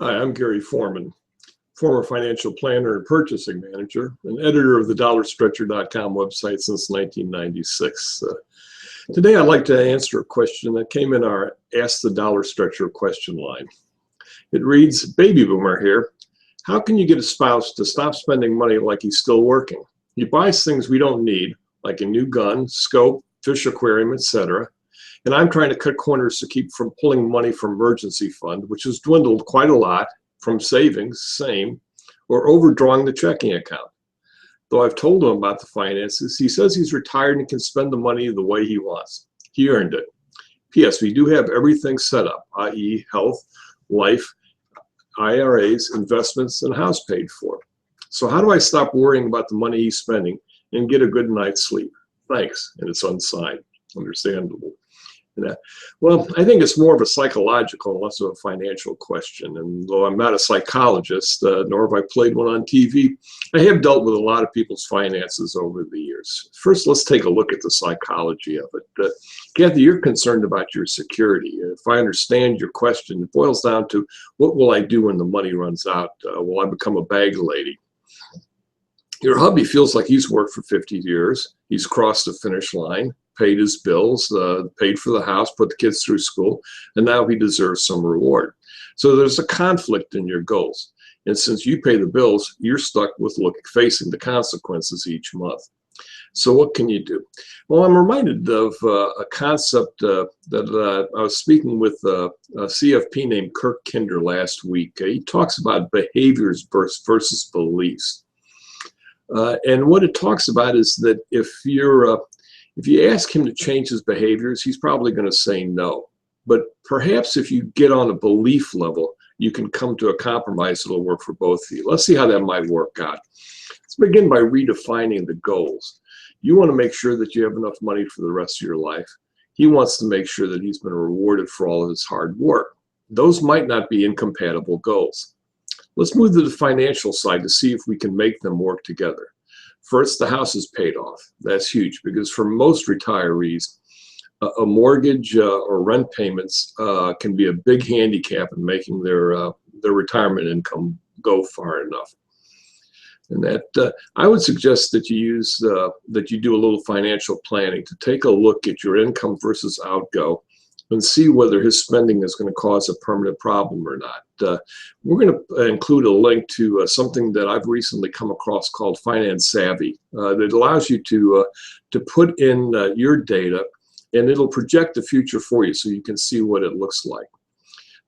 Hi, I'm Gary Foreman, former financial planner and purchasing manager, and editor of the DollarStretcher.com website since 1996. Today, I'd like to answer a question that came in our Ask the Dollar Stretcher question line. It reads, Baby Boomer here. How can you get a spouse to stop spending money like he's still working? He buys things we don't need, like a new gun, scope, fish aquarium, etc. And I'm trying to cut corners to keep from pulling money from emergency fund, which has dwindled quite a lot, from savings, same, or overdrawing the checking account. Though I've told him about the finances, he says he's retired and can spend the money the way he wants. He earned it. P.S. We do have everything set up, i.e. health, life, IRAs, investments, and house paid for. So how do I stop worrying about the money he's spending and get a good night's sleep? Thanks. And it's unsigned. Understandable. Well, I think it's more of a psychological and less of a financial question. And though I'm not a psychologist, nor have I played one on TV, I have dealt with a lot of people's finances over the years. First, let's take a look at the psychology of it. Kathy, you're concerned about your security. If I understand your question, it boils down to, what will I do when the money runs out? Will I become a bag lady? Your hubby feels like he's worked for 50 years. He's crossed the finish line, paid his bills, paid for the house, put the kids through school, and now he deserves some reward. So there's a conflict in your goals. And since you pay the bills, you're stuck with facing the consequences each month. So what can you do? Well, I'm reminded of a concept that I was speaking with a CFP named Kirk Kinder last week. He talks about behaviors versus beliefs. And what it talks about is that if you ask him to change his behaviors, he's probably going to say no. But perhaps if you get on a belief level, you can come to a compromise that'll work for both of you. Let's see how that might work out. Let's begin by redefining the goals. You want to make sure that you have enough money for the rest of your life. He wants to make sure that he's been rewarded for all of his hard work. Those might not be incompatible goals. Let's move to the financial side to see if we can make them work together. First, the house is paid off. That's huge because for most retirees, a mortgage or rent payments can be a big handicap in making their retirement income go far enough. And that I would suggest that you do a little financial planning to take a look at your income versus outgo and see whether his spending is going to cause a permanent problem or not. We're going to include a link to something that I've recently come across called Finance Savvy that allows you to put in your data, and it'll project the future for you so you can see what it looks like.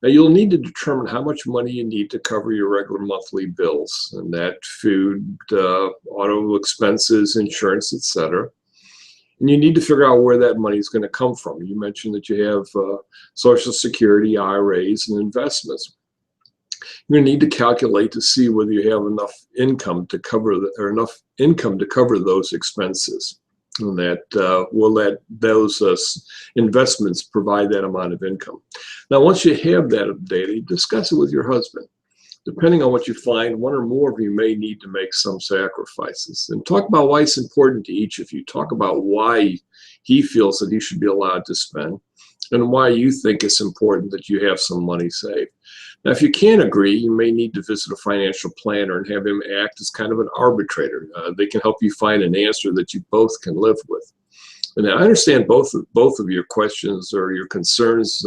Now, you'll need to determine how much money you need to cover your regular monthly bills, and that food, auto expenses, insurance, etc. And you need to figure out where that money is going to come from. You mentioned that you have Social Security, IRAs, and investments. You're going to need to calculate to see whether you have enough income to cover those expenses, and that will those investments provide that amount of income. Now, once you have that data, discuss it with your husband. Depending on what you find, one or more of you may need to make some sacrifices. And talk about why it's important to each of you. Talk about why he feels that he should be allowed to spend and why you think it's important that you have some money saved. Now, if you can't agree, you may need to visit a financial planner and have him act as kind of an arbitrator. They can help you find an answer that you both can live with. And I understand both of your questions or your concerns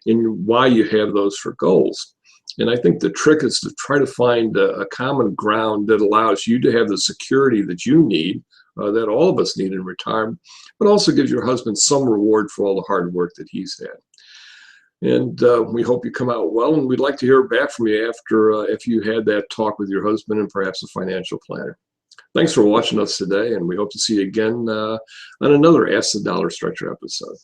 in why you have those for goals. And I think the trick is to try to find a common ground that allows you to have the security that you need, that all of us need in retirement, but also gives your husband some reward for all the hard work that he's had. And we hope you come out well, and we'd like to hear back from you after if you had that talk with your husband and perhaps a financial planner. Thanks for watching us today, and we hope to see you again on another Ask the Dollar Stretcher episode.